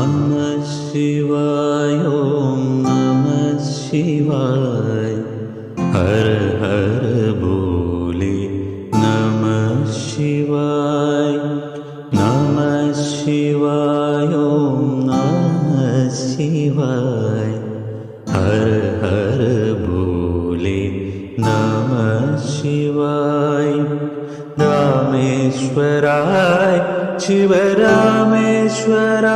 नमः शिवाय ॐ नमः शिवाय हर हर बोले नमः शिवाय नमः शिवाय ॐ नमः शिवाय हर हर बोले नमः शिवाय रामेश्वराय शिव रामेश्वराय